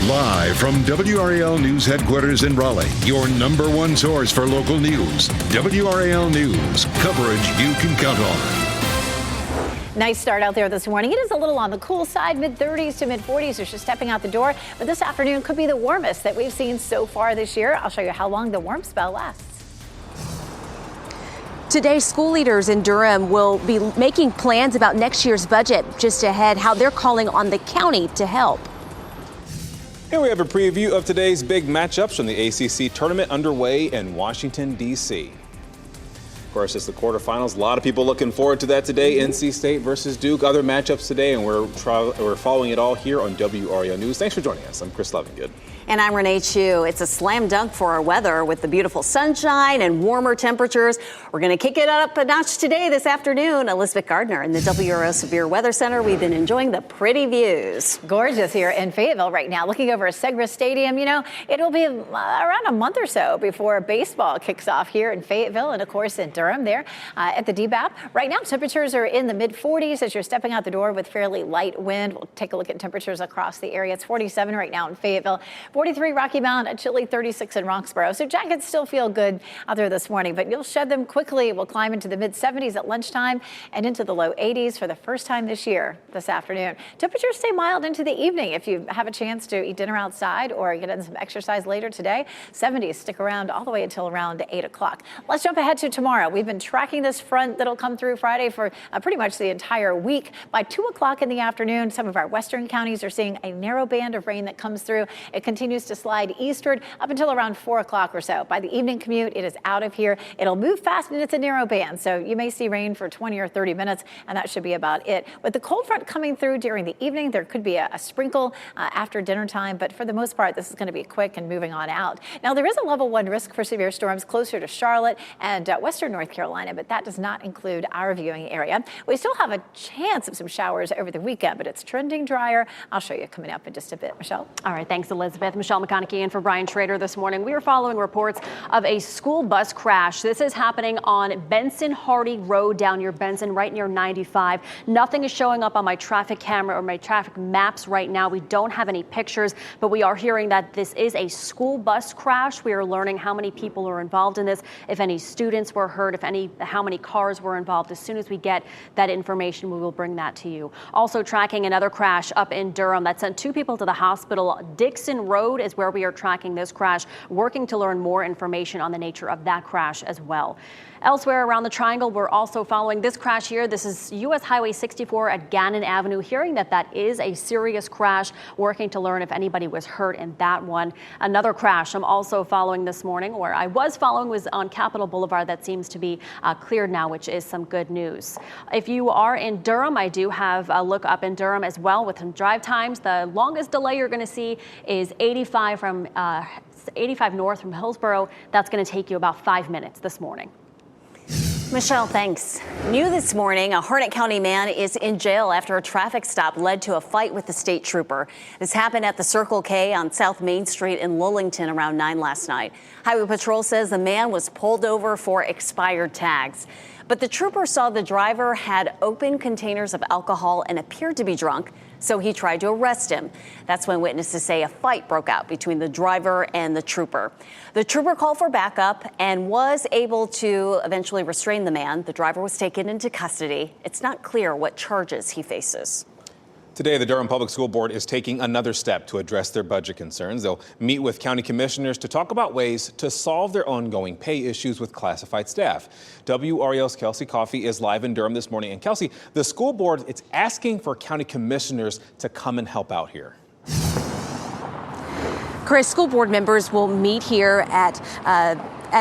Live from WRAL News Headquarters in Raleigh, your number one source for local news. WRAL News, coverage you can count on. Nice start out there this morning. It is a little on the cool side, mid-30s to mid-40s as you're stepping out the door. But this afternoon could be the warmest that we've seen so far this year. I'll show you how long the warm spell lasts. Today, school leaders in Durham will be making plans about next year's budget. Just ahead, how they're calling on the county to help. Here we have a preview of today's big matchups from the ACC tournament underway in Washington, D.C. Of course, it's the quarterfinals. A lot of people looking forward to that today. NC State versus Duke. Other matchups today, and we're following it all here on WRAL News. Thanks for joining us. I'm Chris Lovingood. And I'm Renee Chu. It's a slam dunk for our weather with the beautiful sunshine and warmer temperatures. We're going to kick it up a notch today, this afternoon. Elizabeth Gardner in the WRAL Severe Weather Center. We've been enjoying the pretty views. Gorgeous here in Fayetteville right now. Looking over Segra Stadium, you know, it'll be around a month or so before baseball kicks off here in Fayetteville and, of course, in Durham there at the DBAP. Right now, temperatures are in the mid-40s as you're stepping out the door with fairly light wind. We'll take a look at temperatures across the area. It's 47 right now in Fayetteville. 43 Rocky Mount, a chilly 36 in Roxborough. So jackets still feel good out there this morning, but you'll shed them quickly. We'll climb into the mid-70s at lunchtime and into the low 80s for the first time this year, this afternoon. Temperatures stay mild into the evening if you have a chance to eat dinner outside or get in some exercise later today. 70s stick around all the way until around 8 o'clock. Let's jump ahead to tomorrow. We've been tracking this front that'll come through Friday for pretty much the entire week. By 2 o'clock in the afternoon, some of our western counties are seeing a narrow band of rain that comes through. It continues to slide eastward up until around 4 o'clock or so. By the evening commute, it is out of here. It'll move fast and it's a narrow band, so you may see rain for 20 or 30 minutes, and that should be about it. With the cold front coming through during the evening, there could be a sprinkle after dinner time, but for the most part, this is going to be quick and moving on out. Now, there is a level 1 risk for severe storms closer to Charlotte and western North Carolina, but that does not include our viewing area. We still have a chance of some showers over the weekend, but it's trending drier. I'll show you coming up in just a bit. Michelle? All right, thanks, Elizabeth. Michelle McConaughey in for Brian Schrader this morning. We are following reports of a school bus crash. This is happening on Benson Hardy Road down near Benson, right near 95. Nothing is showing up on my traffic camera or my traffic maps right now. We don't have any pictures, but we are hearing that this is a school bus crash. We are learning how many people are involved in this, if any students were hurt, how many cars were involved. As soon as we get that information, we will bring that to you. Also tracking another crash up in Durham that sent 2 people to the hospital. Dixon Road is where we are tracking this crash, working to learn more information on the nature of that crash as well. Elsewhere around the triangle, we're also following this crash here. This is U.S. Highway 64 at Gannon Avenue, hearing that is a serious crash, working to learn if anybody was hurt in that one. Another crash I'm also following this morning, or I was following, was on Capitol Boulevard. That seems to be cleared now, which is some good news. If you are in Durham, I do have a look up in Durham as well with some drive times. The longest delay you're going to see is 85 from 85 north from Hillsborough. That's going to take you about 5 minutes this morning. Michelle, thanks. New this morning, a Harnett County man is in jail after a traffic stop led to a fight with the state trooper. This happened at the Circle K on South Main Street in Lullington around 9 last night. Highway Patrol says the man was pulled over for expired tags. But the trooper saw the driver had open containers of alcohol and appeared to be drunk, so he tried to arrest him. That's when witnesses say a fight broke out between the driver and the trooper. The trooper called for backup and was able to eventually restrain the man. The driver was taken into custody. It's not clear what charges he faces. Today, the Durham Public School Board is taking another step to address their budget concerns. They'll meet with county commissioners to talk about ways to solve their ongoing pay issues with classified staff. WRAL's Kelsey Coffey is live in Durham this morning. And Kelsey, the school board, it's asking for county commissioners to come and help out here. Chris, school board members will meet here at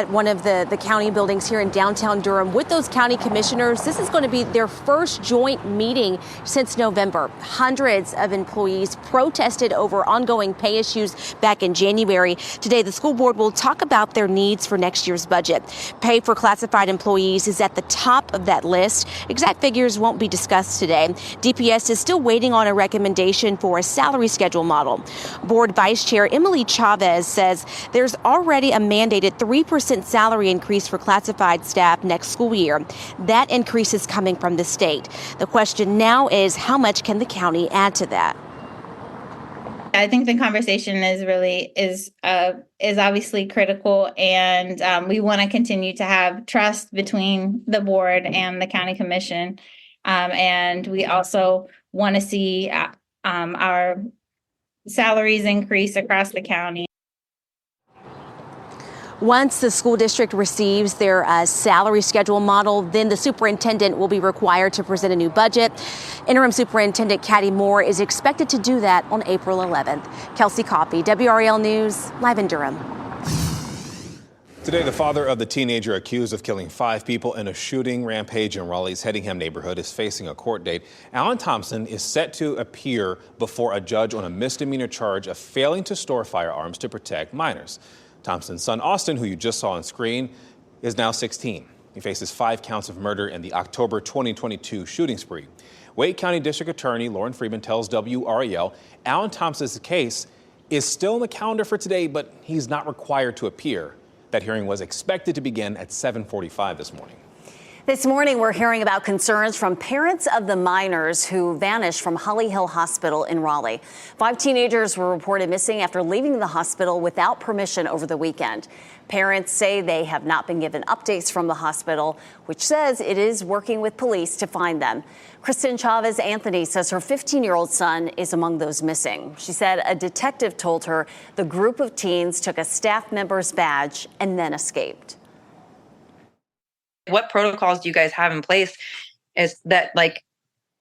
one of the county buildings here in downtown Durham with those county commissioners. This is going to be their first joint meeting since November. Hundreds of employees protested over ongoing pay issues back in January. Today, the school board will talk about their needs for next year's budget. Pay for classified employees is at the top of that list. Exact figures won't be discussed today. DPS is still waiting on a recommendation for a salary schedule model. Board Vice Chair Emily Chavez says there's already a mandated 3% salary increase for classified staff next school year. That increase is coming from the state. The question now is, how much can the county add to that? I think the conversation is obviously critical, and we want to continue to have trust between the board and the county commission, and we also want to see our salaries increase across the county. Once the school district receives their salary schedule model, then the superintendent will be required to present a new budget. Interim Superintendent Caddy Moore is expected to do that on April 11th. Kelsey Coffey, WRAL News, live in Durham. Today, the father of the teenager accused of killing 5 people in a shooting rampage in Raleigh's Hedingham neighborhood is facing a court date. Alan Thompson is set to appear before a judge on a misdemeanor charge of failing to store firearms to protect minors. Thompson's son, Austin, who you just saw on screen, is now 16. He faces 5 counts of murder in the October 2022 shooting spree. Wake County District Attorney Lauren Friedman tells WRAL Alan Thompson's case is still on the calendar for today, but he's not required to appear. That hearing was expected to begin at 7:45 this morning. This morning, we're hearing about concerns from parents of the minors who vanished from Holly Hill Hospital in Raleigh. 5 teenagers were reported missing after leaving the hospital without permission over the weekend. Parents say they have not been given updates from the hospital, which says it is working with police to find them. Kristen Chavez Anthony says her 15-year-old son is among those missing. She said a detective told her the group of teens took a staff member's badge and then escaped. What protocols do you guys have in place is that, like,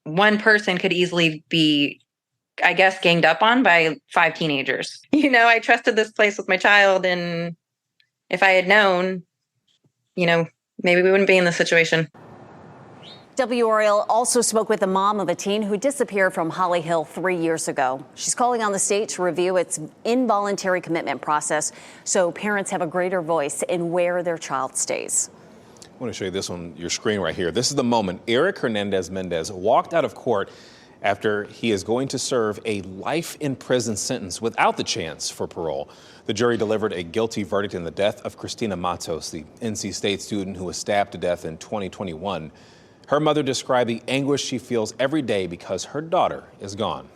one person could easily be, I guess, ganged up on by 5 teenagers? You know, I trusted this place with my child, and if I had known, you know, maybe we wouldn't be in this situation. WRAL also spoke with the mom of a teen who disappeared from Holly Hill 3 years ago. She's calling on the state to review its involuntary commitment process so parents have a greater voice in where their child stays. I want to show you this on your screen right here. This is the moment Eric Hernandez Mendez walked out of court after he is going to serve a life in prison sentence without the chance for parole. The jury delivered a guilty verdict in the death of Christina Matos, the NC State student who was stabbed to death in 2021. Her mother described the anguish she feels every day because her daughter is gone.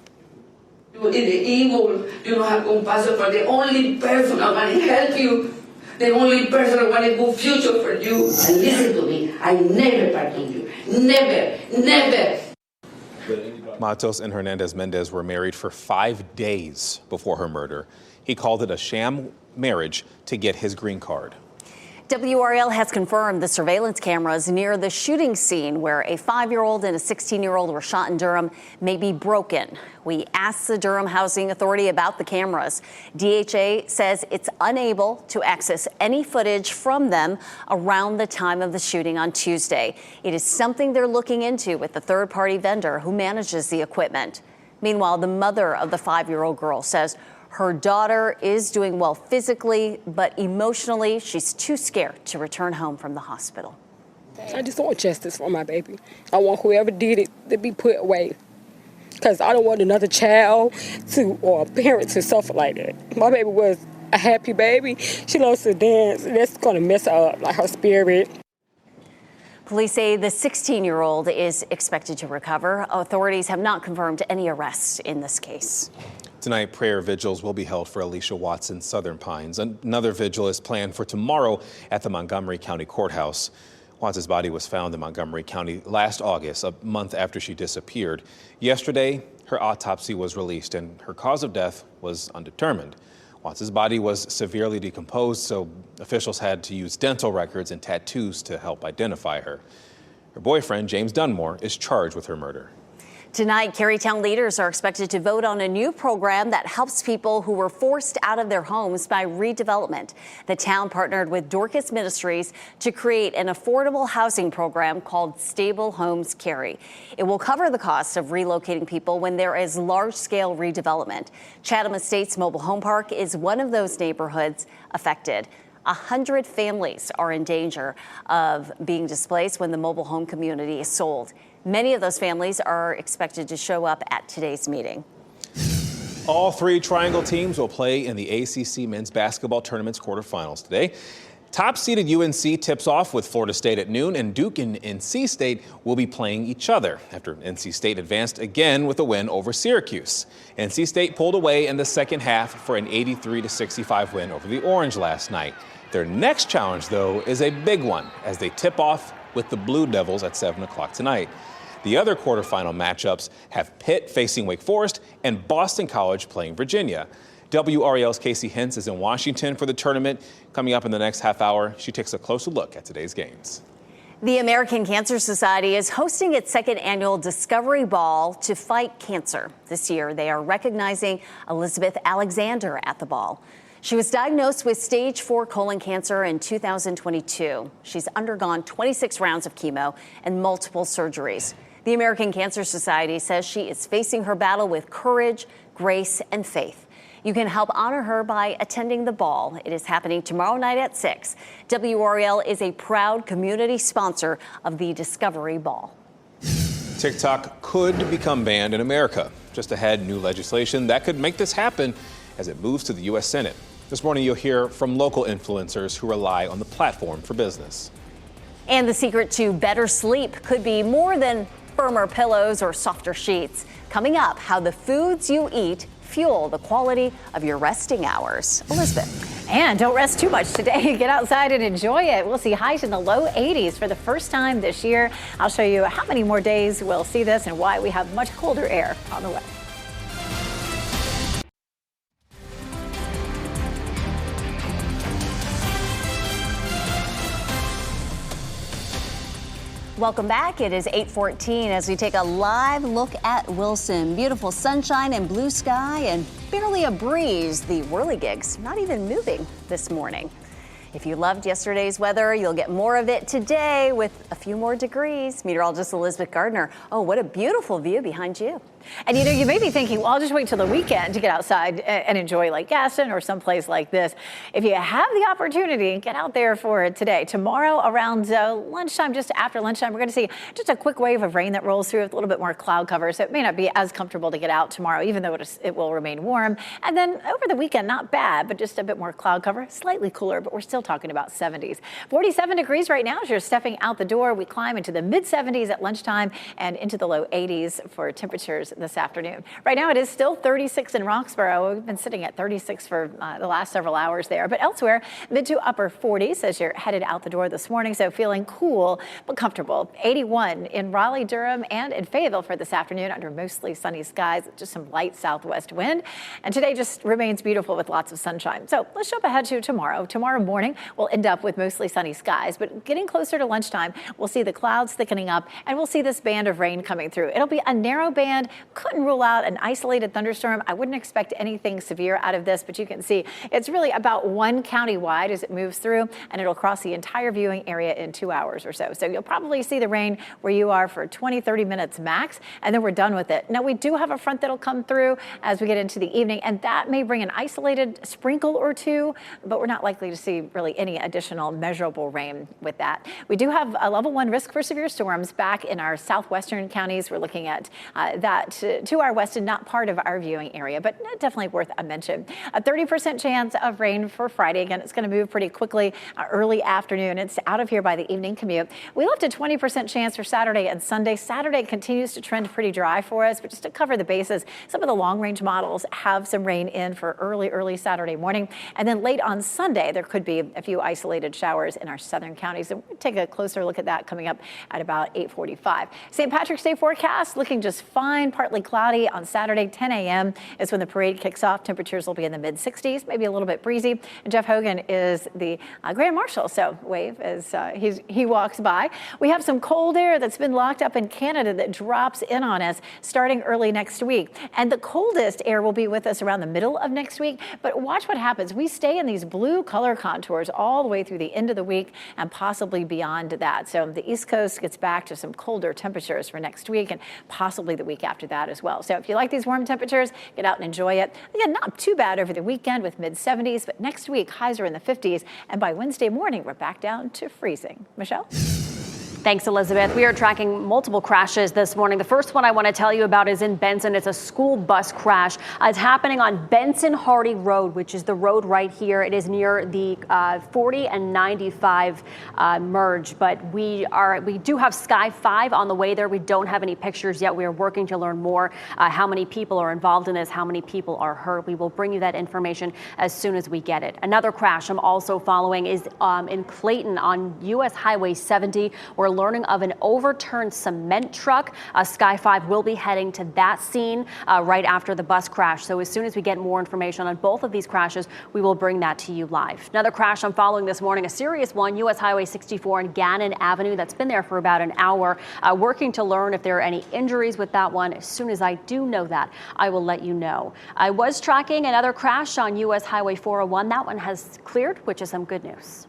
In the evil, you don't have compassion for the only person that can help you. The only person who want a good future for you. And listen to me, I never pardon you. Never, never. Matos and Hernandez Mendez were married for 5 days before her murder. He called it a sham marriage to get his green card. WRAL has confirmed the surveillance cameras near the shooting scene where a 5-year-old and a 16-year-old were shot in Durham may be broken. We asked the Durham Housing Authority about the cameras. DHA says it's unable to access any footage from them around the time of the shooting on Tuesday. It is something they're looking into with the third-party vendor who manages the equipment. Meanwhile, the mother of the 5-year-old girl says her daughter is doing well physically, but emotionally, she's too scared to return home from the hospital. I just want justice for my baby. I want whoever did it to be put away. Because I don't want another child or a parent to suffer like that. My baby was a happy baby. She loves to dance, and that's going to mess her up, like her spirit. Police say the 16-year-old is expected to recover. Authorities have not confirmed any arrests in this case. Tonight, prayer vigils will be held for Alicia Watson's Southern Pines. Another vigil is planned for tomorrow at the Montgomery County Courthouse. Watson's body was found in Montgomery County last August, a month after she disappeared. Yesterday, her autopsy was released and her cause of death was undetermined. Watson's body was severely decomposed, so officials had to use dental records and tattoos to help identify her. Her boyfriend, James Dunmore, is charged with her murder. Tonight, Carytown leaders are expected to vote on a new program that helps people who were forced out of their homes by redevelopment. The town partnered with Dorcas Ministries to create an affordable housing program called Stable Homes Cary. It will cover the cost of relocating people when there is large-scale redevelopment. Chatham Estates Mobile Home Park is one of those neighborhoods affected. 100 families are in danger of being displaced when the mobile home community is sold. Many of those families are expected to show up at today's meeting. All 3 Triangle teams will play in the ACC men's basketball tournament's quarterfinals today. Top-seeded UNC tips off with Florida State at noon, and Duke and NC State will be playing each other after NC State advanced again with a win over Syracuse. NC State pulled away in the second half for an 83-65 win over the Orange last night. Their next challenge, though, is a big one as they tip off with the Blue Devils at 7 o'clock tonight. The other quarterfinal matchups have Pitt facing Wake Forest and Boston College playing Virginia. WRAL's Casey Hintz is in Washington for the tournament. Coming up in the next half hour, she takes a closer look at today's games. The American Cancer Society is hosting its second annual Discovery Ball to fight cancer. This year, they are recognizing Elizabeth Alexander at the ball. She was diagnosed with stage 4 colon cancer in 2022. She's undergone 26 rounds of chemo and multiple surgeries. The American Cancer Society says she is facing her battle with courage, grace, and faith. You can help honor her by attending the ball. It is happening tomorrow night at 6. WRAL is a proud community sponsor of the Discovery Ball. TikTok could become banned in America. Just ahead, new legislation that could make this happen as it moves to the U.S. Senate. This morning, you'll hear from local influencers who rely on the platform for business. And the secret to better sleep could be more than firmer pillows or softer sheets. Coming up, how the foods you eat fuel the quality of your resting hours. Elizabeth. And don't rest too much today. Get outside and enjoy it. We'll see highs in the low 80s for the first time this year. I'll show you how many more days we'll see this and why we have much colder air on the way. Welcome back. It is 8:14 as we take a live look at Wilson. Beautiful sunshine and blue sky and barely a breeze. The whirligigs not even moving this morning. If you loved yesterday's weather, you'll get more of it today with a few more degrees. Meteorologist Elizabeth Gardner. Oh, what a beautiful view behind you. And you know, you may be thinking, well, I'll just wait till the weekend to get outside and enjoy Lake Gaston or someplace like this. If you have the opportunity, get out there for it today. Tomorrow around lunchtime, just after lunchtime, we're going to see just a quick wave of rain that rolls through with a little bit more cloud cover. So it may not be as comfortable to get out tomorrow, even though it will remain warm. And then over the weekend, not bad, but just a bit more cloud cover, slightly cooler, but we're still talking about 70s. 47 degrees right now as you're stepping out the door. We climb into the mid 70s at lunchtime and into the low 80s for temperatures this afternoon. Right now it is still 36 in Roxborough. We've been sitting at 36 for the last several hours there, but elsewhere mid to upper 40s as you're headed out the door this morning. So feeling cool but comfortable. 81 in Raleigh, Durham, and in Fayetteville for this afternoon under mostly sunny skies, just some light southwest wind. And today just remains beautiful with lots of sunshine. So let's jump ahead to tomorrow. Tomorrow morning we'll end up with mostly sunny skies, but getting closer to lunchtime, we'll see the clouds thickening up and we'll see this band of rain coming through. It'll be a narrow band. Couldn't rule out an isolated thunderstorm. I wouldn't expect anything severe out of this, but you can see it's really about one county wide as it moves through, and it'll cross the entire viewing area in 2 hours or so. So you'll probably see the rain where you are for 20, 30 minutes max, and then we're done with it. Now, we do have a front that'll come through as we get into the evening, and that may bring an isolated sprinkle or two, but we're not likely to see really any additional measurable rain with that. We do have a level 1 risk for severe storms back in our southwestern counties. We're looking at that to our west and not part of our viewing area, but definitely worth a mention. A 30% chance of rain for Friday. Again, it's going to move pretty quickly early afternoon. It's out of here by the evening commute. We left a 20% chance for Saturday and Sunday. Saturday continues to trend pretty dry for us, but just to cover the bases, some of the long range models have some rain in for early Saturday morning. And then late on Sunday, there could be a few isolated showers in our southern counties. And we'll take a closer look at that coming up at about 8:45. St. Patrick's Day forecast looking just fine, partly cloudy on Saturday. 10 a.m. is when the parade kicks off. Temperatures will be in the mid 60s, maybe a little bit breezy. And Jeff Hogan is the Grand Marshal, so wave as he walks by. We have some cold air that's been locked up in Canada that drops in on us starting early next week. And the coldest air will be with us around the middle of next week. But watch what happens. We stay in these blue color contours all the way through the end of the week and possibly beyond that. So the East Coast gets back to some colder temperatures for next week and possibly the week after that as well. So if you like these warm temperatures, get out and enjoy it. Again, not too bad over the weekend with mid 70s, but next week highs are in the 50s. And by Wednesday morning, we're back down to freezing. Michelle? Thanks, Elizabeth. We are tracking multiple crashes this morning. The first one I want to tell you about is in Benson. It's a school bus crash. It's happening on Benson-Hardy Road, which is the road right here. It is near the 40 and 95 merge, but we do have Sky 5 on the way there. We don't have any pictures yet. We are working to learn more how many people are involved in this, how many people are hurt. We will bring you that information as soon as we get it. Another crash I'm also following is in Clayton on U.S. Highway 70. We're learning of an overturned cement truck. Sky 5 will be heading to that scene right after the bus crash. So as soon as we get more information on both of these crashes, we will bring that to you live. Another crash I'm following this morning, a serious one, U.S. Highway 64 and Gannon Avenue. That's been there for about an hour. Working to learn if there are any injuries with that one. As soon as I do know that, I will let you know. I was tracking another crash on U.S. Highway 401. That one has cleared, which is some good news.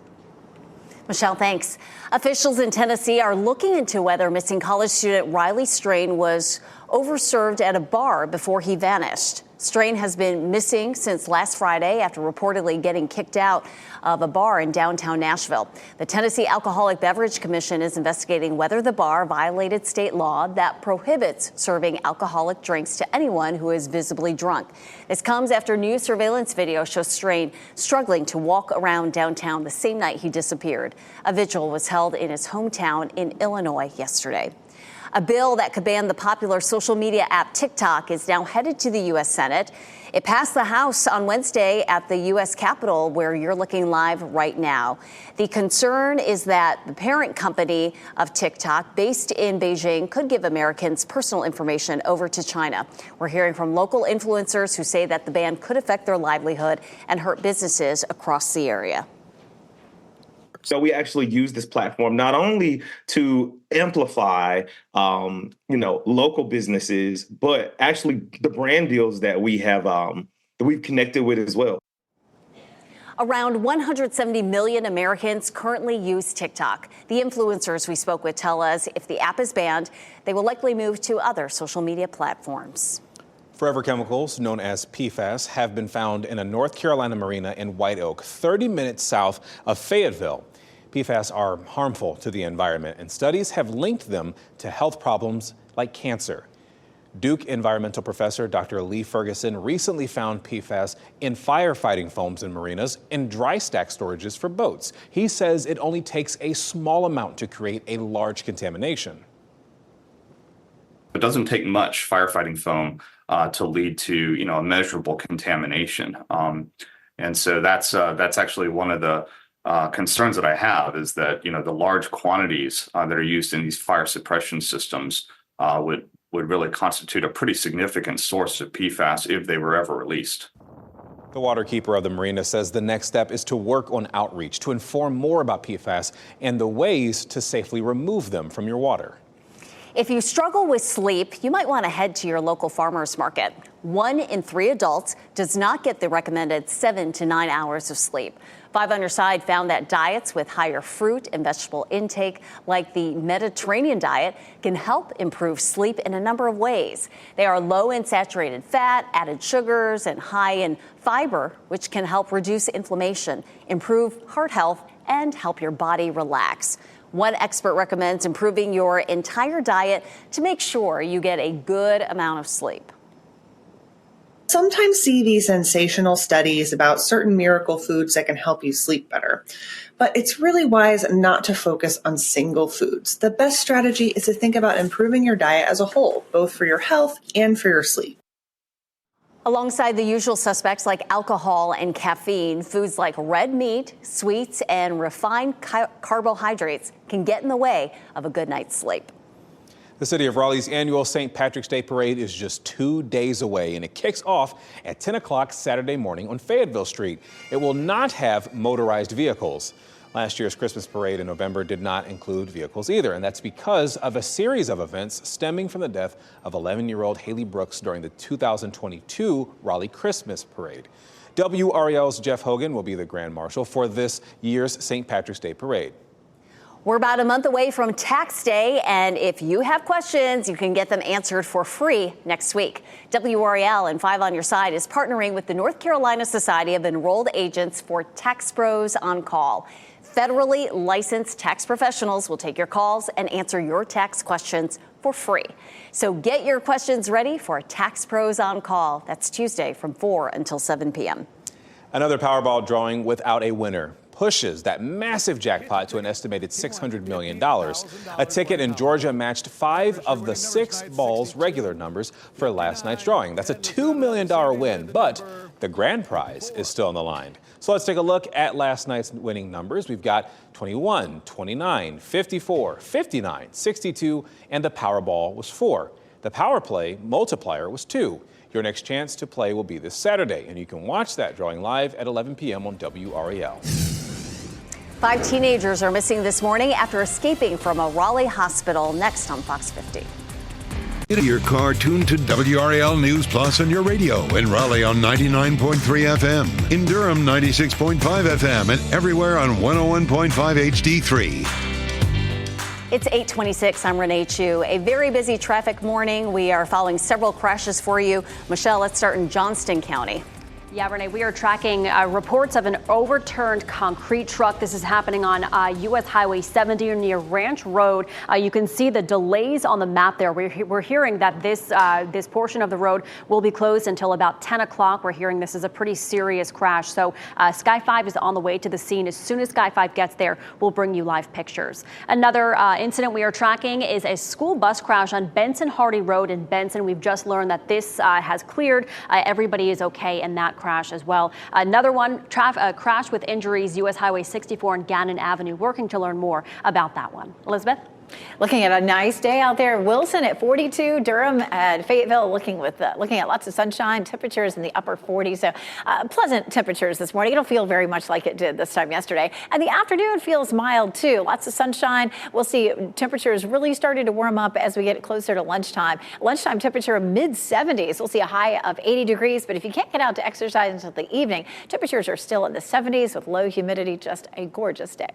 Michelle, thanks. Officials in Tennessee are looking into whether missing college student Riley Strain was overserved at a bar before he vanished. Strain has been missing since last Friday after reportedly getting kicked out of a bar in downtown Nashville. The Tennessee Alcoholic Beverage Commission is investigating whether the bar violated state law that prohibits serving alcoholic drinks to anyone who is visibly drunk. This comes after new surveillance video shows Strain struggling to walk around downtown the same night he disappeared. A vigil was held in his hometown in Illinois yesterday. A bill that could ban the popular social media app TikTok is now headed to the U.S. Senate. It passed the House on Wednesday at the U.S. Capitol, where you're looking live right now. The concern is that the parent company of TikTok, based in Beijing, could give Americans personal information over to China. We're hearing from local influencers who say that the ban could affect their livelihood and hurt businesses across the area. So we actually use this platform not only to amplify, local businesses, but actually the brand deals that we have that we've connected with as well. Around 170 million Americans currently use TikTok. The influencers we spoke with tell us if the app is banned, they will likely move to other social media platforms. Forever chemicals, known as PFAS, have been found in a North Carolina marina in White Oak, 30 minutes south of Fayetteville. PFAS are harmful to the environment, and studies have linked them to health problems like cancer. Duke environmental professor Dr. Lee Ferguson recently found PFAS in firefighting foams in marinas and dry stack storages for boats. He says it only takes a small amount to create a large contamination. It doesn't take much firefighting foam to lead to, a measurable contamination. And so that's actually one of the concerns that I have is that, the large quantities that are used in these fire suppression systems would really constitute a pretty significant source of PFAS if they were ever released. The waterkeeper of the marina says the next step is to work on outreach to inform more about PFAS and the ways to safely remove them from your water. If you struggle with sleep, you might want to head to your local farmers market. 1 in 3 adults does not get the recommended 7 to 9 hours of sleep. 5 Under Side found that diets with higher fruit and vegetable intake, like the Mediterranean diet, can help improve sleep in a number of ways. They are low in saturated fat, added sugars, and high in fiber, which can help reduce inflammation, improve heart health, and help your body relax. One expert recommends improving your entire diet to make sure you get a good amount of sleep. Sometimes see these sensational studies about certain miracle foods that can help you sleep better. But it's really wise not to focus on single foods. The best strategy is to think about improving your diet as a whole, both for your health and for your sleep. Alongside the usual suspects like alcohol and caffeine, foods like red meat, sweets, and refined carbohydrates can get in the way of a good night's sleep. The city of Raleigh's annual St. Patrick's Day Parade is just 2 days away, and it kicks off at 10 o'clock Saturday morning on Fayetteville Street. It will not have motorized vehicles. Last year's Christmas parade in November did not include vehicles either, and that's because of a series of events stemming from the death of 11-year-old Haley Brooks during the 2022 Raleigh Christmas Parade. WRAL's Jeff Hogan will be the Grand Marshal for this year's St. Patrick's Day Parade. We're about a month away from tax day, and if you have questions, you can get them answered for free next week. WRAL and 5 on Your Side is partnering with the North Carolina Society of Enrolled Agents for Tax Pros on Call. Federally licensed tax professionals will take your calls and answer your tax questions for free. So get your questions ready for Tax Pros on Call. That's Tuesday from 4 until 7 p.m. Another Powerball drawing without a winner pushes that massive jackpot to an estimated $600 million. A ticket in Georgia matched 5 of the 6 ball's regular numbers for last night's drawing. That's a $2 million win, but the grand prize is still on the line. So let's take a look at last night's winning numbers. We've got 21, 29, 54, 59, 62, and the Powerball was 4. The Power Play multiplier was 2. Your next chance to play will be this Saturday, and you can watch that drawing live at 11 p.m. on WRAL. 5 teenagers are missing this morning after escaping from a Raleigh hospital. Next on Fox 50. In your car, tune to WRAL News Plus on your radio. In Raleigh on 99.3 FM. In Durham, 96.5 FM. And everywhere on 101.5 HD3. It's 8:26. I'm Renee Chu. A very busy traffic morning. We are following several crashes for you. Michelle, let's start in Johnston County. Yeah, Renee, we are tracking reports of an overturned concrete truck. This is happening on U.S. Highway 70 near Ranch Road. You can see the delays on the map there. We're hearing that this portion of the road will be closed until about 10 o'clock. We're hearing this is a pretty serious crash. So Sky 5 is on the way to the scene. As soon as Sky 5 gets there, we'll bring you live pictures. Another incident we are tracking is a school bus crash on Benson Hardy Road in Benson. We've just learned that this has cleared. Everybody is okay in that crash as well. Another one, crash with injuries, U.S. Highway 64 and Gannon Avenue. Working to learn more about that one. Elizabeth? Looking at a nice day out there. Wilson at 42, Durham and Fayetteville looking at lots of sunshine, temperatures in the upper 40s. So pleasant temperatures this morning. It'll feel very much like it did this time yesterday. And the afternoon feels mild too. Lots of sunshine. We'll see temperatures really starting to warm up as we get closer to lunchtime. Lunchtime temperature mid 70s. We'll see a high of 80 degrees. But if you can't get out to exercise until the evening, temperatures are still in the 70s with low humidity. Just a gorgeous day.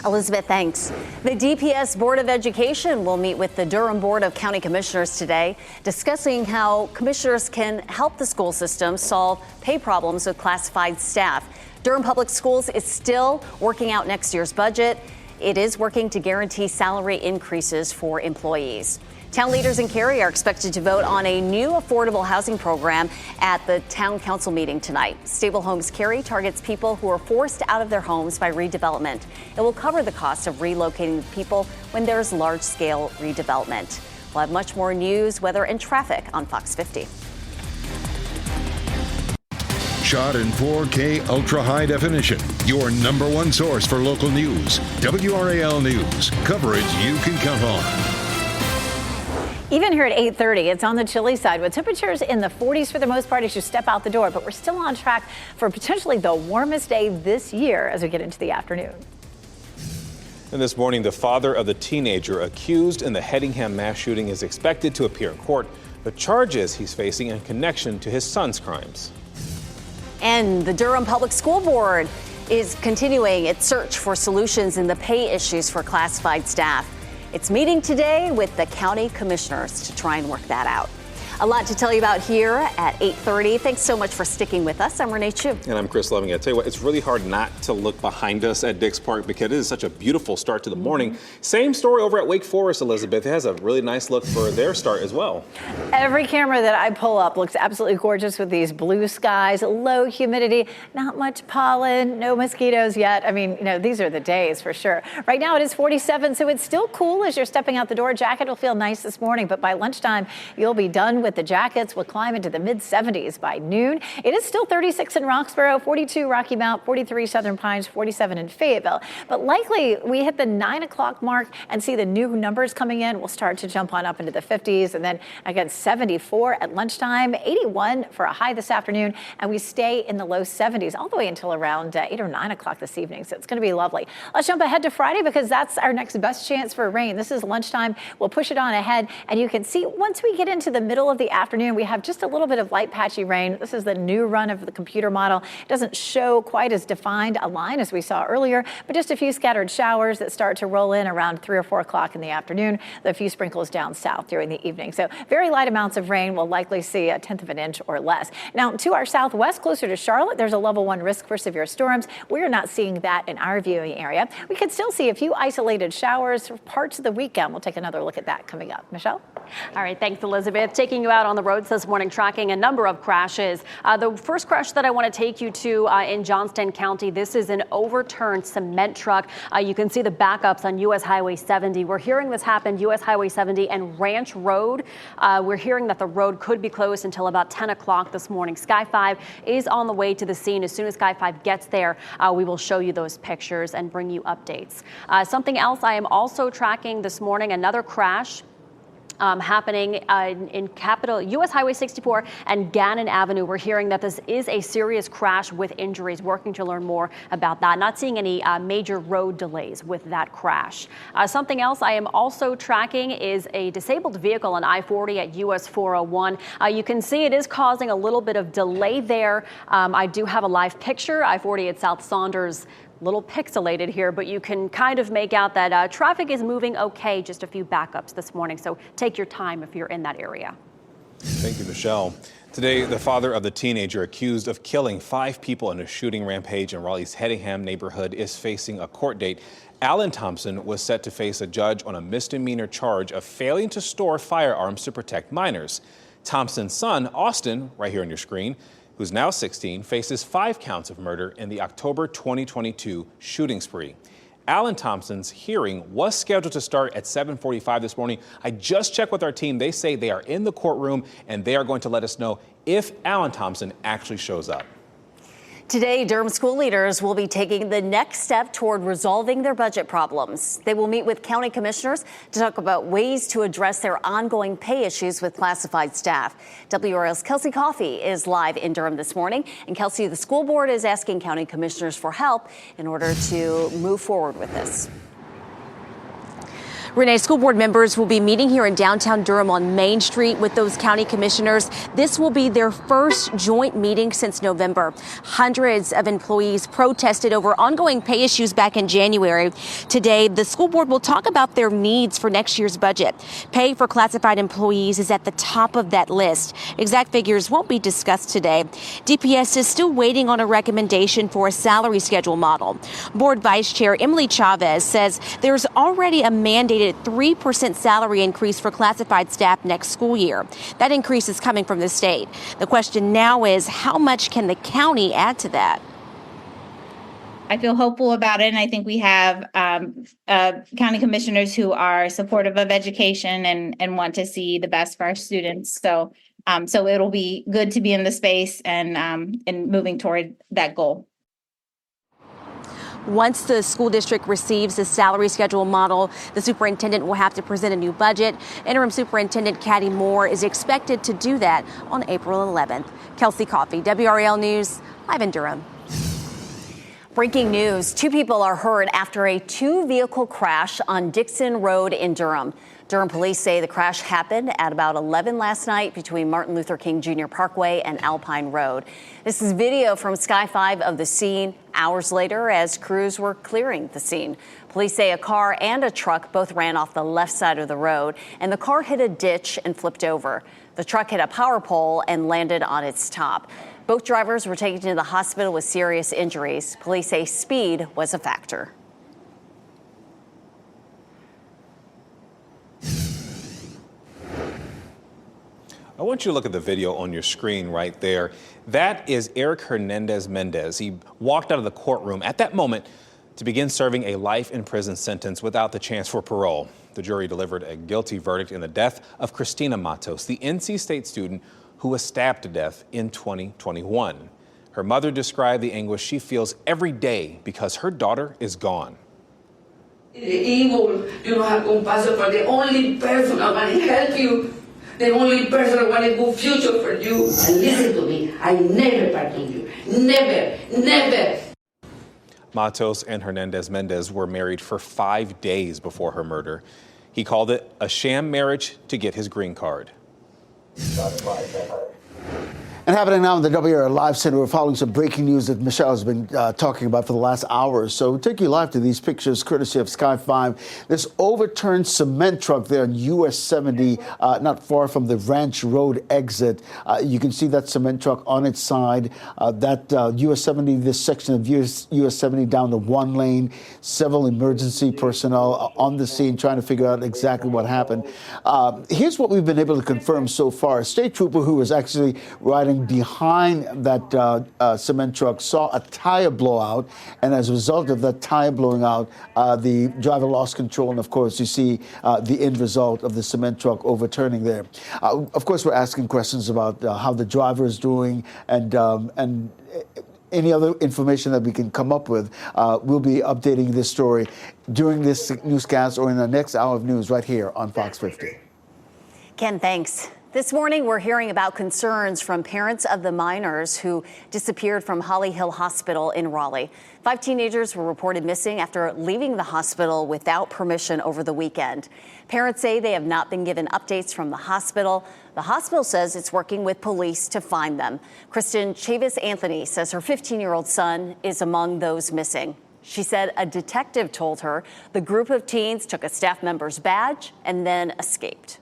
Elizabeth, thanks. The DPS Board of Education will meet with the Durham Board of County Commissioners today, discussing how commissioners can help the school system solve pay problems with classified staff. Durham Public Schools is still working out next year's budget. It is working to guarantee salary increases for employees. Town leaders in Cary are expected to vote on a new affordable housing program at the town council meeting tonight. Stable Homes Cary targets people who are forced out of their homes by redevelopment. It will cover the cost of relocating people when there's large-scale redevelopment. We'll have much more news, weather, and traffic on Fox 50. Shot in 4K ultra high definition. Your number one source for local news. WRAL News. Coverage you can count on. Even here at 8:30, it's on the chilly side with temperatures in the 40s for the most part as you step out the door. But we're still on track for potentially the warmest day this year as we get into the afternoon. And this morning, the father of the teenager accused in the Hedingham mass shooting is expected to appear in court. The charges he's facing in connection to his son's crimes. And the Durham Public School Board is continuing its search for solutions in the pay issues for classified staff. It's meeting today with the county commissioners to try and work that out. A lot to tell you about here at 8:30. Thanks so much for sticking with us. I'm Renee Chu. And I'm Chris Loving. I tell you what, it's really hard not to look behind us at Dix Park because it is such a beautiful start to the morning. Same story over at Wake Forest, Elizabeth. It has a really nice look for their start as well. Every camera that I pull up looks absolutely gorgeous with these blue skies, low humidity, not much pollen, no mosquitoes yet. I mean, these are the days for sure. Right now it is 47, so it's still cool as you're stepping out the door. Jacket will feel nice this morning, but by lunchtime, you'll be done with the jackets. Will climb into the mid 70s by noon. It is still 36 in Roxborough, 42 Rocky Mount, 43 Southern Pines, 47 in Fayetteville. But likely we hit the 9 o'clock mark and see the new numbers coming in. We'll start to jump on up into the 50s and then again 74 at lunchtime, 81 for a high this afternoon, and we stay in the low 70s all the way until around 8 or 9 o'clock this evening. So it's going to be lovely. Let's jump ahead to Friday because that's our next best chance for rain. This is lunchtime. We'll push it on ahead, and you can see once we get into the middle of the the afternoon, we have just a little bit of light patchy rain. This is the new run of the computer model. It doesn't show quite as defined a line as we saw earlier, but just a few scattered showers that start to roll in around 3 or 4 o'clock in the afternoon. A few sprinkles down south during the evening. So very light amounts of rain. We'll likely see 1/10 of an inch or less. Now to our southwest, closer to Charlotte, there's a level 1 risk for severe storms. We're not seeing that in our viewing area. We could still see a few isolated showers for parts of the weekend. We'll take another look at that coming up. Michelle? All right, thanks, Elizabeth. Taking you out on the roads this morning, tracking a number of crashes. The first crash that I want to take you to in Johnston County, this is an overturned cement truck. You can see the backups on U.S. Highway 70. We're hearing this happened U.S. Highway 70 and Ranch Road. We're hearing that the road could be closed until about 10 o'clock this morning. Sky 5 is on the way to the scene. As soon as Sky 5 gets there, we will show you those pictures and bring you updates. Something else I am also tracking this morning, another crash happening in U.S. Highway 64 and Gannon Avenue. We're hearing that this is a serious crash with injuries. Working to learn more about that. Not seeing any major road delays with that crash. Something else I am also tracking is a disabled vehicle on I-40 at US 401. You can see it is causing a little bit of delay there. I do have a live picture. I-40 at South Saunders. Little pixelated here, but you can kind of make out that traffic is moving okay. Just a few backups this morning, so take your time if you're in that area. Thank you, Michelle. Today, the father of the teenager accused of killing 5 people in a shooting rampage in Raleigh's Hedingham neighborhood is facing a court date. Alan Thompson was set to face a judge on a misdemeanor charge of failing to store firearms to protect minors. Thompson's son, Austin, right here on your screen, who's now 16, faces 5 counts of murder in the October 2022 shooting spree. Alan Thompson's hearing was scheduled to start at 7:45 this morning. I just checked with our team. They say they are in the courtroom and they are going to let us know if Alan Thompson actually shows up. Today, Durham school leaders will be taking the next step toward resolving their budget problems. They will meet with county commissioners to talk about ways to address their ongoing pay issues with classified staff. WRAL's Kelsey Coffey is live in Durham this morning. And Kelsey, the school board is asking county commissioners for help in order to move forward with this. Renee, school board members will be meeting here in downtown Durham on Main Street with those county commissioners. This will be their first joint meeting since November. Hundreds of employees protested over ongoing pay issues back in January. Today, the school board will talk about their needs for next year's budget. Pay for classified employees is at the top of that list. Exact figures won't be discussed today. DPS is still waiting on a recommendation for a salary schedule model. Board Vice Chair Emily Chavez says there's already a mandated 3% salary increase for classified staff next school year. That increase is coming from the state. The question now is, how much can the county add to that? I feel hopeful about it, and I think we have county commissioners who are supportive of education and want to see the best for our students. So it'll be good to be in the space and moving toward that goal. Once the school district receives the salary schedule model, the superintendent will have to present a new budget. Interim Superintendent Caddy Moore is expected to do that on April 11th. Kelsey Coffey, WRAL News, live in Durham. Breaking news, 2 people are hurt after a 2-vehicle crash on Dixon Road in Durham. Durham police say the crash happened at about 11 last night between Martin Luther King Jr. Parkway and Alpine Road. This is video from Sky 5 of the scene hours later as crews were clearing the scene. Police say a car and a truck both ran off the left side of the road, and the car hit a ditch and flipped over. The truck hit a power pole and landed on its top. Both drivers were taken to the hospital with serious injuries. Police say speed was a factor. I want you to look at the video on your screen right there. That is Eric Hernandez Mendez. He walked out of the courtroom at that moment to begin serving a life in prison sentence without the chance for parole. The jury delivered a guilty verdict in the death of Christina Matos, the NC State student who was stabbed to death in 2021. Her mother described the anguish she feels every day because her daughter is gone. The evil, have compassion for the only person that can help you. The only person that wants a good future for you. And listen to me, I never pardon you. Never, never. Matos and Hernandez Mendez were married for 5 days before her murder. He called it a sham marriage to get his green card. And happening now in the WRAL Live Center, we're following some breaking news that Michelle has been talking about for the last hour or so. We'll take you live to these pictures courtesy of Sky 5. This overturned cement truck there on US 70, not far from the Ranch Road exit. You can see that cement truck on its side. US 70, this section of US 70 down to one lane. Several emergency personnel on the scene trying to figure out exactly what happened. Here's what we've been able to confirm so far. A state trooper who was actually riding behind that cement truck saw a tire blowout, and as a result of that tire blowing out, the driver lost control, and of course you see the end result of the cement truck overturning there. Of course, we're asking questions about how the driver is doing and any other information that we can come up with. We'll be updating this story during this newscast or in the next hour of news right here on Fox 50. Ken, thanks. This morning, we're hearing about concerns from parents of the minors who disappeared from Holly Hill Hospital in Raleigh. 5 teenagers were reported missing after leaving the hospital without permission over the weekend. Parents say they have not been given updates from the hospital. The hospital says it's working with police to find them. Kristen Chavis-Anthony says her 15-year-old son is among those missing. She said a detective told her the group of teens took a staff member's badge and then escaped.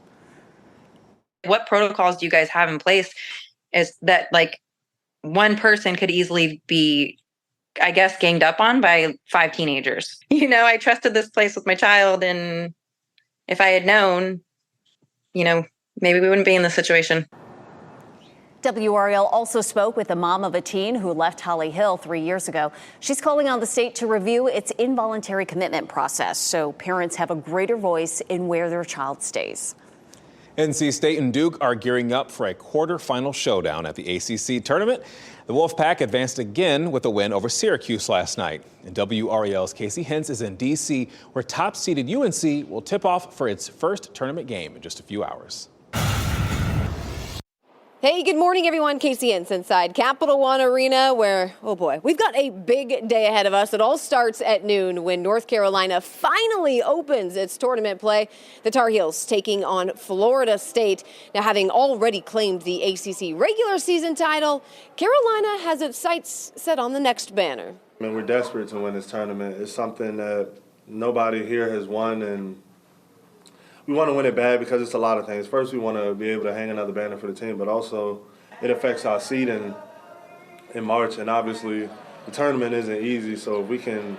What protocols do you guys have in place is that like one person could easily be, I guess, ganged up on by 5 teenagers. I trusted this place with my child, and if I had known, maybe we wouldn't be in this situation. WRAL also spoke with the mom of a teen who left Holly Hill 3 years ago. She's calling on the state to review its involuntary commitment process so parents have a greater voice in where their child stays. NC State and Duke are gearing up for a quarterfinal showdown at the ACC tournament. The Wolfpack advanced again with a win over Syracuse last night. And WRAL's Casey Hentz is in D.C., where top-seeded UNC will tip off for its first tournament game in just a few hours. Hey, good morning, everyone. Casey Hentz inside Capital One Arena, where, oh boy, we've got a big day ahead of us. It all starts at noon when North Carolina finally opens its tournament play. The Tar Heels taking on Florida State. Now, having already claimed the ACC regular season title, Carolina has its sights set on the next banner. We're desperate to win this tournament. It's something that nobody here has won, and we want to win it bad because it's a lot of things. First, we want to be able to hang another banner for the team, but also it affects our seeding in March. And obviously, the tournament isn't easy, so if we can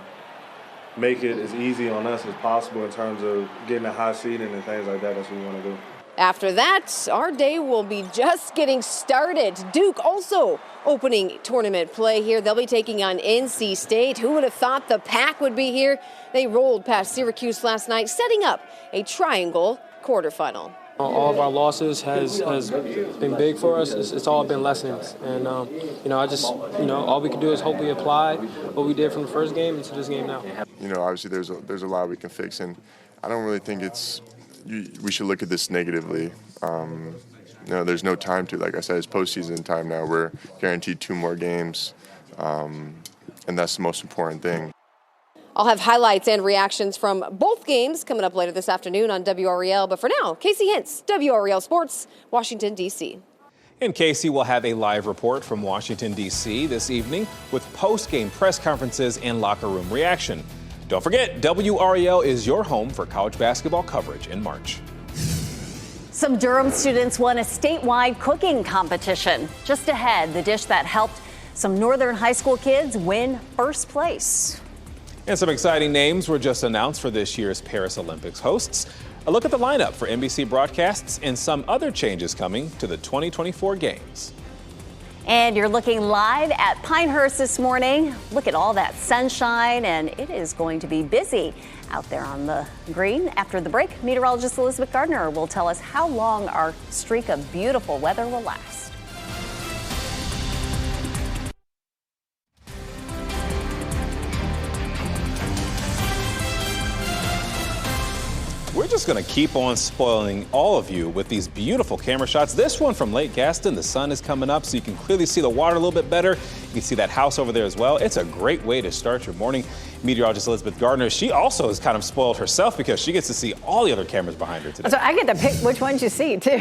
make it as easy on us as possible in terms of getting a high seeding and things like that, that's what we want to do. After that, our day will be just getting started. Duke also opening tournament play here. They'll be taking on NC State. Who would have thought the Pack would be here? They rolled past Syracuse last night, setting up a triangle quarterfinal. All of our losses has been big for us. It's all been lessons. And, all we can do is hope we apply what we did from the first game into this game now. Obviously there's a lot we can fix, and I don't really think we should look at this negatively. There's no time to. Like I said, it's postseason time now. We're guaranteed 2 more games, and that's the most important thing. I'll have highlights and reactions from both games coming up later this afternoon on WRAL. But for now, Casey Hentz, WRAL Sports, Washington, D.C. And Casey will have a live report from Washington, D.C. this evening with post-game press conferences and locker room reaction. Don't forget, WRAL is your home for college basketball coverage in March. Some Durham students won a statewide cooking competition. Just ahead, the dish that helped some Northern high school kids win first place. And some exciting names were just announced for this year's Paris Olympics hosts. A look at the lineup for NBC broadcasts and some other changes coming to the 2024 games. And you're looking live at Pinehurst this morning. Look at all that sunshine, and it is going to be busy out there on the green. After the break, meteorologist Elizabeth Gardner will tell us how long our streak of beautiful weather will last. We're just going to keep on spoiling all of you with these beautiful camera shots. This one from Lake Gaston, the sun is coming up so you can clearly see the water a little bit better. You see that house over there as well. It's a great way to start your morning. Meteorologist Elizabeth Gardner, she also is kind of spoiled herself because she gets to see all the other cameras behind her today. So I get to pick which ones you see, too.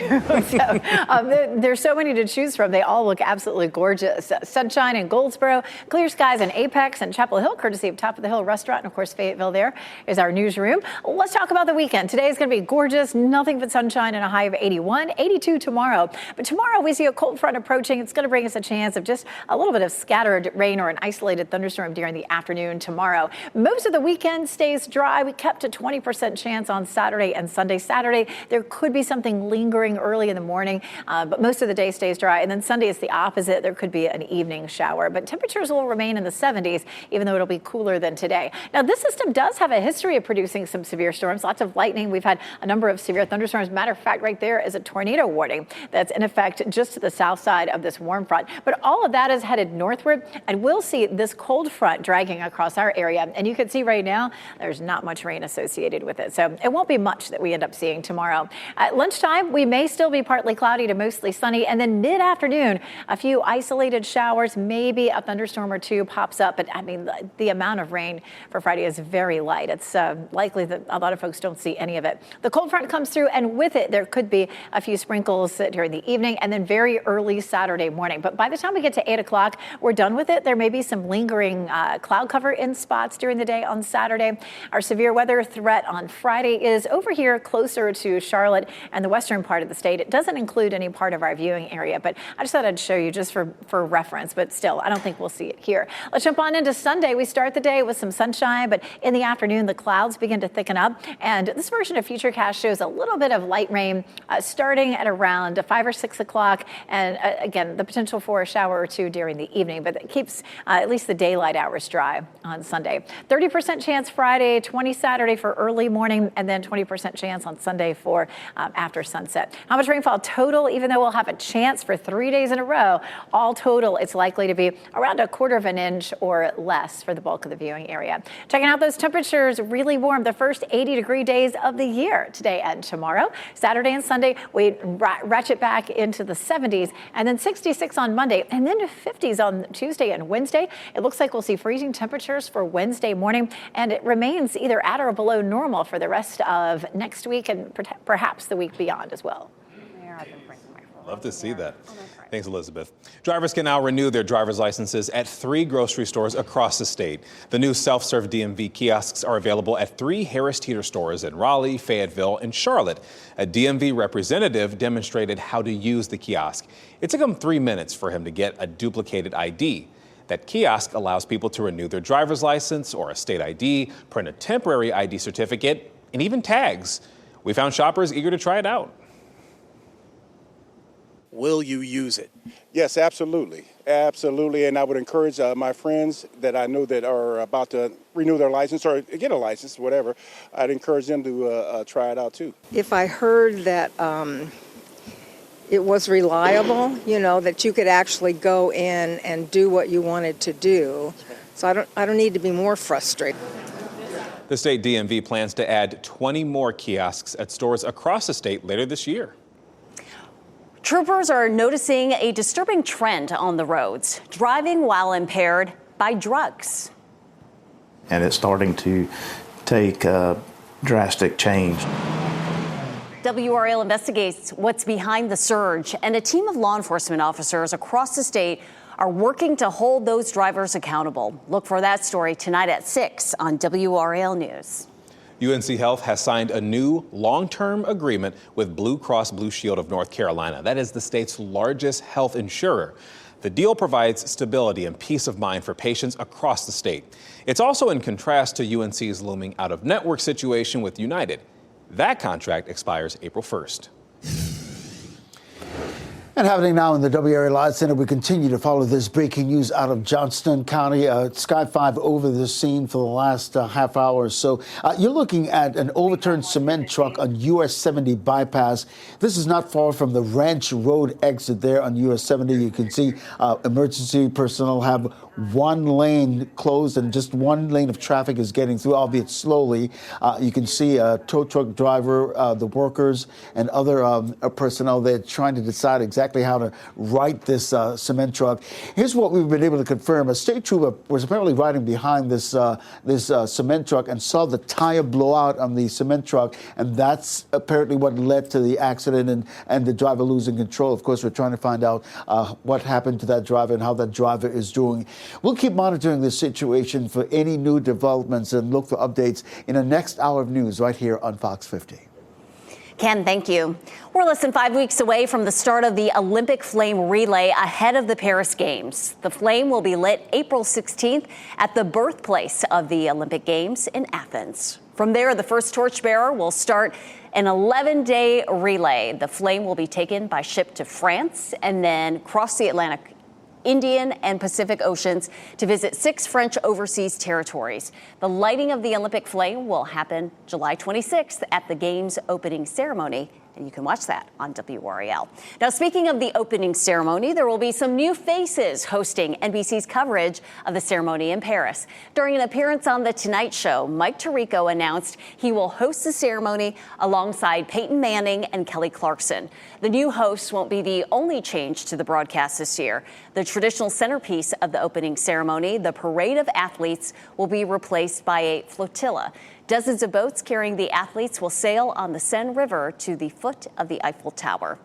There's so many to choose from. They all look absolutely gorgeous. Sunshine in Goldsboro, clear skies in Apex and Chapel Hill, courtesy of Top of the Hill Restaurant. And, of course, Fayetteville there is our newsroom. Let's talk about the weekend. Today is going to be gorgeous, nothing but sunshine and a high of 81, 82 tomorrow. But tomorrow we see a cold front approaching. It's going to bring us a chance of just a little bit of scattered rain or an isolated thunderstorm during the afternoon tomorrow. Most of the weekend stays dry. We kept a 20% chance on Saturday and Sunday. Saturday, there could be something lingering early in the morning, but most of the day stays dry. And then Sunday is the opposite. There could be an evening shower, but temperatures will remain in the 70s, even though it'll be cooler than today. Now, this system does have a history of producing some severe storms, lots of lightning. We've had a number of severe thunderstorms. Matter of fact, right there is a tornado warning that's in effect just to the south side of this warm front. But all of that is headed northward, and we'll see this cold front dragging across our area. And you can see right now, there's not much rain associated with it. So it won't be much that we end up seeing tomorrow. At lunchtime, we may still be partly cloudy to mostly sunny. And then mid-afternoon, a few isolated showers, maybe a thunderstorm or two pops up. But I mean, the amount of rain for Friday is very light. It's likely that a lot of folks don't see any of it. The cold front comes through, and with it, there could be a few sprinkles during the evening and then very early Saturday morning. But by the time we get to 8 o'clock, we're done with it. There may be some lingering cloud cover in spots during the day on Saturday. Our severe weather threat on Friday is over here closer to Charlotte and the western part of the state. It doesn't include any part of our viewing area, but I just thought I'd show you just for reference, but still, I don't think we'll see it here. Let's jump on into Sunday. We start the day with some sunshine, but in the afternoon, the clouds begin to thicken up, and this version of Futurecast shows a little bit of light rain starting at around 5 or 6 o'clock, and again, the potential for a shower or two during the evening, but it keeps at least the daylight hours dry on Sunday. 30% chance Friday, 20 Saturday for early morning, and then 20% chance on Sunday for after sunset. How much rainfall total? Even though we'll have a chance for 3 days in a row, all total, it's likely to be around 1/4 inch or less for the bulk of the viewing area. Checking out those temperatures, really warm. The first 80-degree days of the year today and tomorrow. Saturday and Sunday, we ratchet back into the 70s, and then 66 on Monday, and then to 50s on Tuesday and Wednesday. It looks like we'll see freezing temperatures for Wednesday morning, and it remains either at or below normal for the rest of next week and perhaps the week beyond as well. Love to see that. Thanks, Elizabeth. Drivers can now renew their driver's licenses at 3 grocery stores across the state. The new self-serve DMV kiosks are available at 3 Harris Teeter stores in Raleigh, Fayetteville, and Charlotte. A DMV representative demonstrated how to use the kiosk. It took him 3 minutes for him to get a duplicated ID. That kiosk allows people to renew their driver's license or a state ID, print a temporary ID certificate, and even tags. We found shoppers eager to try it out. Will you use it? Yes, absolutely. Absolutely. And I would encourage my friends that I know that are about to renew their license or get a license, whatever, I'd encourage them to try it out too. If I heard that it was reliable, that you could actually go in and do what you wanted to do. So I don't need to be more frustrated. The state DMV plans to add 20 more kiosks at stores across the state later this year. Troopers are noticing a disturbing trend on the roads, driving while impaired by drugs. And it's starting to take drastic change. WRAL investigates what's behind the surge, and a team of law enforcement officers across the state are working to hold those drivers accountable. Look for that story tonight at 6 on WRAL News. UNC Health has signed a new long-term agreement with Blue Cross Blue Shield of North Carolina. That is the state's largest health insurer. The deal provides stability and peace of mind for patients across the state. It's also in contrast to UNC's looming out-of-network situation with United. That contract expires April 1st. And happening now in the WRAL Live Center, we continue to follow this breaking news out of Johnston County. Sky 5 over the scene for the last half hour or so. You're looking at an overturned cement truck on US 70 bypass. This is not far from the Ranch Road exit there on US 70. You can see emergency personnel have one lane closed and just one lane of traffic is getting through, albeit slowly. You can see a tow truck driver, the workers, and other personnel there trying to decide exactly exactly how to right this cement truck. Here's what we've been able to confirm. A state trooper was apparently riding behind this cement truck and saw the tire blow out on the cement truck, and that's apparently what led to the accident and the driver losing control. Of course, we're trying to find out what happened to that driver and how that driver is doing. We'll keep monitoring this situation for any new developments and look for updates in the next hour of news right here on Fox 50. Ken, thank you. We're less than 5 weeks away from the start of the Olympic Flame Relay ahead of the Paris Games. The flame will be lit April 16th at the birthplace of the Olympic Games in Athens. From there, the first torchbearer will start an 11-day relay. The flame will be taken by ship to France and then cross the Atlantic, Indian and Pacific Oceans to visit 6 French overseas territories. The lighting of the Olympic flame will happen July 26th at the Games opening ceremony, and you can watch that on WRAL. Now, speaking of the opening ceremony, there will be some new faces hosting NBC's coverage of the ceremony in Paris. During an appearance on The Tonight Show, Mike Tirico announced he will host the ceremony alongside Peyton Manning and Kelly Clarkson. The new hosts won't be the only change to the broadcast this year. The traditional centerpiece of the opening ceremony, the parade of athletes, will be replaced by a flotilla. Dozens of boats carrying the athletes will sail on the Seine River to the foot of the Eiffel Tower.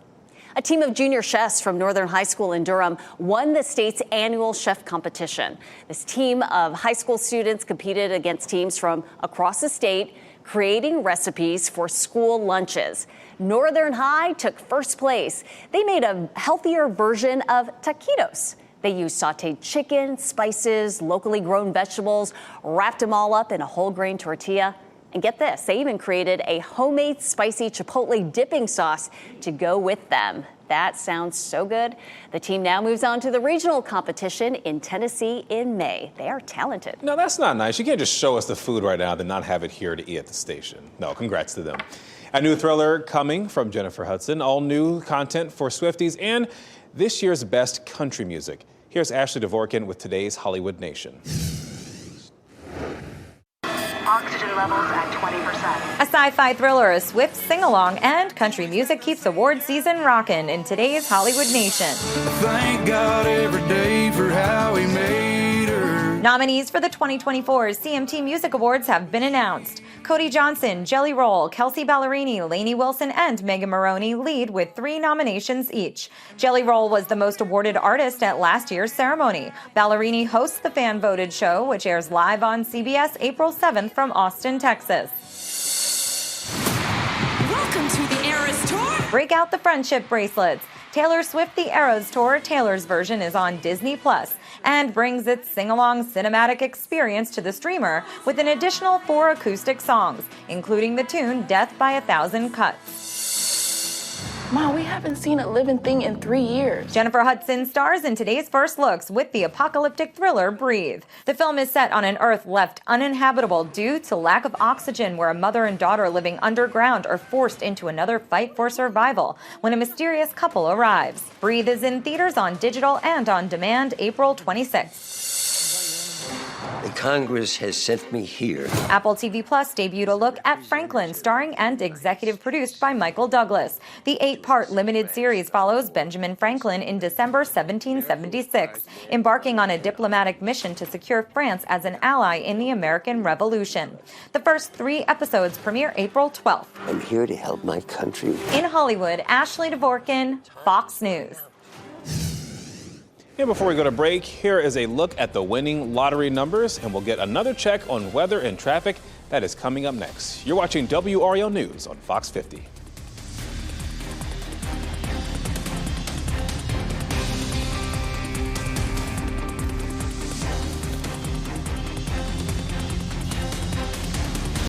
A team of junior chefs from Northern High School in Durham won the state's annual chef competition. This team of high school students competed against teams from across the state, creating recipes for school lunches. Northern High took first place. They made a healthier version of taquitos. They used sauteed chicken, spices, locally grown vegetables, wrapped them all up in a whole grain tortilla. And get this, they even created a homemade spicy chipotle dipping sauce to go with them. That sounds so good. The team now moves on to the regional competition in Tennessee in May. They are talented. No, that's not nice. You can't just show us the food right now and not have it here to eat at the station. No, congrats to them. A new thriller coming from Jennifer Hudson, all new content for Swifties, and this year's best country music. Here's Ashley Dvorkin with today's Hollywood Nation. Oxygen levels at 20%. A sci-fi thriller, a Swift sing-along, and country music keeps award season rockin' in today's Hollywood Nation. Thank God every day for how he made her. Nominees for the 2024 CMT Music Awards have been announced. Cody Johnson, Jelly Roll, Kelsey Ballerini, Lainey Wilson, and Megan Maroney lead with 3 nominations each. Jelly Roll was the most awarded artist at last year's ceremony. Ballerini hosts the fan-voted show, which airs live on CBS April 7th from Austin, Texas. Welcome to the Eras Tour. Break out the friendship bracelets. Taylor Swift The Eras Tour, Taylor's version, is on Disney Plus and brings its sing-along cinematic experience to the streamer with an additional 4 acoustic songs, including the tune Death by a Thousand Cuts. Mom, we haven't seen a living thing in 3 years. Jennifer Hudson stars in today's First Looks with the apocalyptic thriller Breathe. The film is set on an Earth left uninhabitable due to lack of oxygen, where a mother and daughter living underground are forced into another fight for survival when a mysterious couple arrives. Breathe is in theaters on digital and on demand April 26th. And Congress has sent me here. Apple TV Plus debuted a look at Franklin, starring and executive produced by Michael Douglas. The 8-part limited series follows Benjamin Franklin in December 1776, embarking on a diplomatic mission to secure France as an ally in the American Revolution. The first 3 episodes premiere April 12th. I'm here to help my country. In Hollywood, Ashley Dvorkin, Fox News. And before we go to break, here is a look at the winning lottery numbers, and we'll get another check on weather and traffic. That is coming up next. You're watching WRAL News on Fox 50.